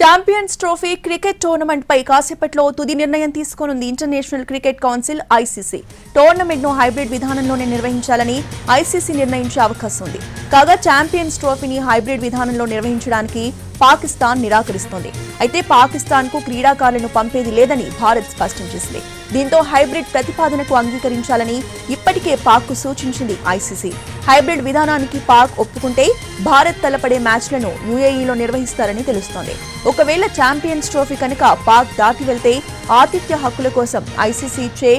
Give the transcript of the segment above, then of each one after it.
Champions trophy cricket tournament పై కాసేపట్లో తుది నిర్ణయం తీసుకోనుంది international cricket council ICC. Tournament ను హైబ్రిడ్ విధానంలోనే నిర్వహించాలని ఐసీసీ నిర్ణయించే అవకాశం ఉంది. కాగా ఛాంపియన్స్ ట్రోఫీని హైబ్రిడ్ విధానంలో నిర్వహించడానికి పాకిస్తాన్ నిరాకరిస్తోంది. అయితే పాకిస్తాన్ కు క్రీడాకారులను పంపేది లేదని భారత్ స్పష్టం చేసింది. దీంతో హైబ్రిడ్ ప్రతిపాదనకు అంగీకరించాలని ఇప్పటికే పాక్ కు సూచించింది ఐసీసీ. హైబ్రిడ్ విధానానికి పాక్ ఒప్పుకుంటే భారత్ తలపడే మ్యాచ్లను యూఏఈలో నిర్వహిస్తారని తెలుస్తోంది. ఒకవేళ ఛాంపియన్స్ ట్రోఫీ కనుక పాక్ దాటి వెళ్తే ఆతిథ్య హక్కుల కోసం ఐసీసీ ఇచ్చే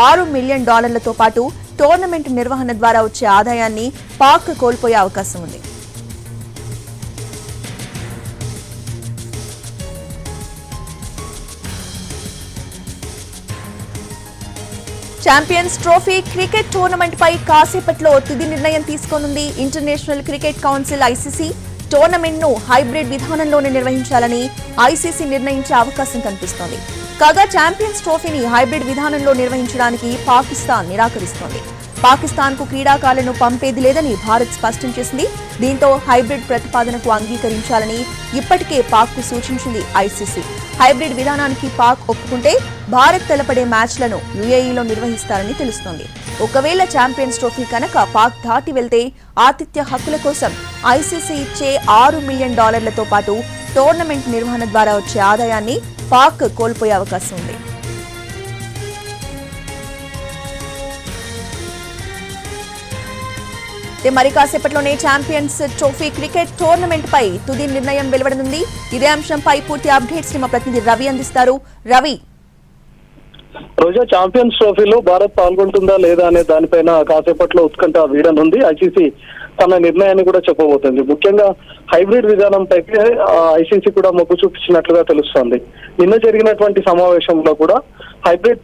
$6 మిలియన్ పాటు టోర్నమెంట్ నిర్వహణ ద్వారా వచ్చే ఆదాయాన్ని పాక్ కోల్పోయే అవకాశం ఉంది. ఛాంపియన్స్ ట్రోఫీ క్రికెట్ టోర్నమెంట్ పై కాసేపట్లో తుది నిర్ణయం తీసుకోనుంది international cricket council ICC. Tournament ను హైబ్రిడ్ విధానంలోనే నిర్వహించాలని ఐసీసీ నిర్ణయించే అవకాశం కనిపిస్తోంది. కాగా ఛాంపియన్స్ ట్రోఫీని హైబ్రిడ్ విధానంలో నిర్వహించడానికి పాకిస్తాన్ నిరాకరిస్తోంది. పాకిస్తాన్ కు క్రీడాకారులను పంపేది లేదని భారత్ స్పష్టం చేసింది. దీంతో హైబ్రిడ్ ప్రతిపాదనకు అంగీకరించాలని ఇప్పటికే పాక్ కు సూచించింది ఐసీసీ. హైబ్రిడ్ విధానానికి పాక్ ఒప్పుకుంటే భారత్ తలపడే మ్యాచ్లను యూఏఈలో నిర్వహిస్తారని తెలుస్తోంది. ఒకవేళ ఛాంపియన్స్ ట్రోఫీ కనుక పాక్ దాటి వెళ్తే ఆతిథ్య హక్కుల కోసం ఐసీసీ ఇచ్చే $6 మిలియన్ పాటు టోర్నమెంట్ నిర్వహణ ద్వారా వచ్చే ఆదాయాన్ని పాక్ కోల్పోయే అవకాశం ఉంది. మరి కాసేపట్లోనే ఛాంపియన్స్ ట్రోఫీ క్రికెట్ టోర్నమెంట్ పై తుది నిర్ణయం వెలువడనుంది. ఇదే అంశంపై పూర్తి అప్డేట్స్ ని మా ప్రతినిధి రవి అందిస్తారు. రవి, రోజా, ఛాంపియన్స్ ట్రోఫీలో భారత్ పాల్గొంటుందా లేదా అనే దానిపైన కాసేపట్లో ఉత్కంఠ వీడనుంది. ఐసీసీ తన నిర్ణయాన్ని కూడా చెప్పబోతుంది. ముఖ్యంగా హైబ్రిడ్ విధానంపై ఐసీసీ కూడా మొగ్గు చూపించినట్లుగా తెలుస్తోంది. నిన్న జరిగినటువంటి సమావేశంలో కూడా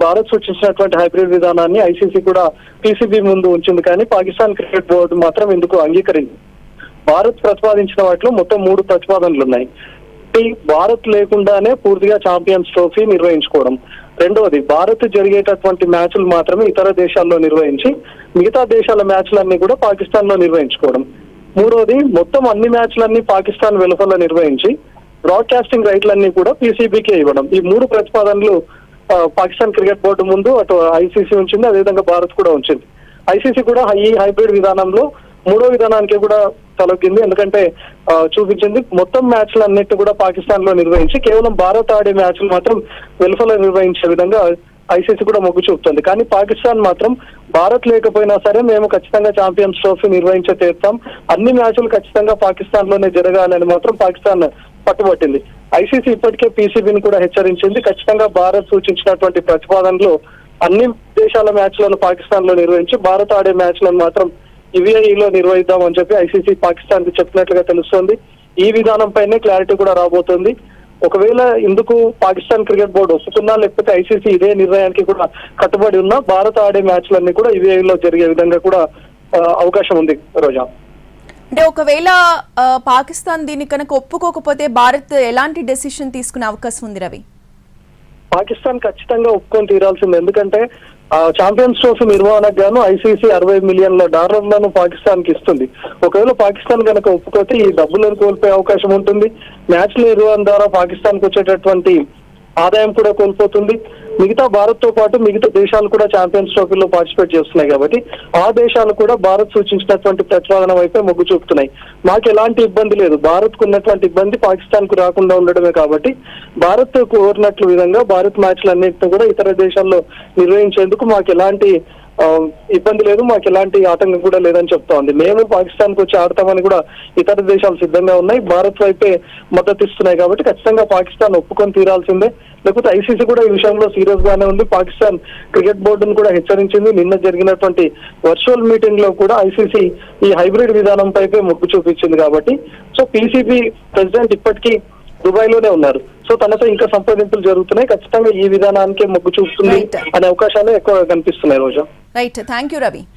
భారత్ సూచించినటువంటి హైబ్రిడ్ విధానాన్ని ఐసీసీ కూడా పీసీబీ ముందు ఉంచింది. కానీ పాకిస్తాన్ క్రికెట్ బోర్డు మాత్రం ఇందుకు అంగీకరించింది. భారత్ ప్రతిపాదించిన వాటిలో మొత్తం 3 ప్రతిపాదనలు ఉన్నాయి. భారత్ లేకుండానే పూర్తిగా ఛాంపియన్స్ ట్రోఫీ నిర్వహించుకోవడం. రెండవది, భారత్ జరిగేటటువంటి మ్యాచ్లు మాత్రమే ఇతర దేశాల్లో నిర్వహించి మిగతా దేశాల మ్యాచ్లన్నీ కూడా పాకిస్తాన్ లో నిర్వహించుకోవడం. మూడవది, మొత్తం అన్ని మ్యాచ్లన్నీ పాకిస్తాన్ వెలుపల నిర్వహించి బ్రాడ్కాస్టింగ్ రైట్లన్నీ కూడా పీసీబీకే ఇవ్వడం. ఈ 3 ప్రతిపాదనలు పాకిస్తాన్ క్రికెట్ బోర్డు ముందు అటు ఐసీసీ ఉంచింది, అదేవిధంగా భారత్ కూడా ఉంచింది. ఐసీసీ కూడా ఈ హైబ్రిడ్ విధానంలో 3వ విధానానికి కూడా తలొగ్గింది. ఎందుకంటే చూపించింది మొత్తం మ్యాచ్లు అన్నిటి కూడా పాకిస్తాన్ లో నిర్వహించి కేవలం భారత్ ఆడే మ్యాచ్లు మాత్రం వెలుపల నిర్వహించే విధంగా ఐసీసీ కూడా మొగ్గు చూపుతుంది. కానీ పాకిస్తాన్ మాత్రం భారత్ లేకపోయినా సరే మేము ఖచ్చితంగా ఛాంపియన్స్ ట్రోఫీ నిర్వహించే తీరుతాం, అన్ని మ్యాచ్లు ఖచ్చితంగా పాకిస్తాన్ లోనే జరగాలని మాత్రం పాకిస్తాన్ పట్టుబట్టింది. ఐసీసీ ఇప్పటికే పీసీబీని కూడా హెచ్చరించింది. ఖచ్చితంగా భారత్ సూచించినటువంటి ప్రతిపాదనలు అన్ని దేశాల మ్యాచ్లను పాకిస్తాన్ లో నిర్వహించి భారత్ ఆడే మ్యాచ్లను మాత్రం యూఏఈలో నిర్వహిద్దామని చెప్పి ఐసీసీ పాకిస్తాన్ కి చెప్పినట్లుగా తెలుస్తోంది. ఈ విధానం పైనే క్లారిటీ కూడా రాబోతోంది. ఒకవేళ ఇందుకు పాకిస్తాన్ క్రికెట్ బోర్డు ఒప్పుకున్నా లేకపోతే ఐసీసీ ఇదే నిర్ణయానికి కూడా కట్టుబడి ఉన్నా భారత్ ఆడే మ్యాచ్లన్నీ కూడా యూఏఈలో జరిగే విధంగా కూడా అవకాశం ఉంది. రోజా, అంటే ఒకవేళ పాకిస్తాన్ దీన్ని కనుక ఒప్పుకోకపోతే భారత్ ఎలాంటి డెసిషన్ తీసుకునే అవకాశం ఉంది రవి? పాకిస్తాన్ ఖచ్చితంగా ఒప్పుకొని తీరాల్సింది. ఎందుకంటే ఛాంపియన్స్ ట్రోఫీ నిర్వహణకు గాను ఐసీసీ $60 మిలియన్ల పాకిస్తాన్ కి ఇస్తుంది. ఒకవేళ పాకిస్తాన్ కనుక ఒప్పుకోతే ఈ డబ్బులను కోల్పోయే అవకాశం ఉంటుంది. మ్యాచ్ల నిర్వహణ ద్వారా పాకిస్తాన్ కు వచ్చేటటువంటి ఆదాయం కూడా కోల్పోతుంది. మిగతా భారత్ తో పాటు మిగతా దేశాలు కూడా ఛాంపియన్స్ ట్రోఫీలో పార్టిసిపేట్ చేస్తున్నాయి కాబట్టి ఆ దేశాలు కూడా భారత్ సూచించినటువంటి ప్రతిపాదన వైపే మొగ్గు చూపుతున్నాయి. మాకు ఎలాంటి ఇబ్బంది లేదు, భారత్ కు ఉన్నటువంటి ఇబ్బంది పాకిస్తాన్ కు రాకుండా ఉండడమే కాబట్టి భారత్ కోరినట్లు విధంగా భారత్ మ్యాచ్లన్నింటినీ కూడా ఇతర దేశాల్లో నిర్వహించేందుకు మాకు ఎలాంటి ఇబ్బంది లేదు, మాకు ఎలాంటి ఆటంకం కూడా లేదని చెప్తా ఉంది. మేము పాకిస్తాన్ కు వచ్చి ఆడతామని కూడా ఇతర దేశాలు సిద్ధంగా ఉన్నాయి, భారత్ వైపే మద్దతు ఇస్తున్నాయి. కాబట్టి ఖచ్చితంగా పాకిస్తాన్ ఒప్పుకొని తీరాల్సిందే. లేకపోతే ఐసీసీ కూడా ఈ విషయంలో సీరియస్ గానే ఉంది. పాకిస్తాన్ క్రికెట్ బోర్డును కూడా హెచ్చరించింది. నిన్న జరిగినటువంటి వర్చువల్ మీటింగ్ లో కూడా ఐసీసీ ఈ హైబ్రిడ్ విధానం పైపే మొగ్గు చూపించింది. కాబట్టి సో పీసీబీ ప్రెసిడెంట్ ఇప్పటికీ దుబాయ్ లోనే ఉన్నారు. సో తనతో ఇంకా సంప్రదింపులు జరుగుతున్నాయి. ఖచ్చితంగా ఈ విధానానికే మొగ్గు చూపుతుంది అనే అవకాశాలు ఎక్కువ కనిపిస్తున్నాయి. రోజా, రైట్, థ్యాంక్ యూ రవి.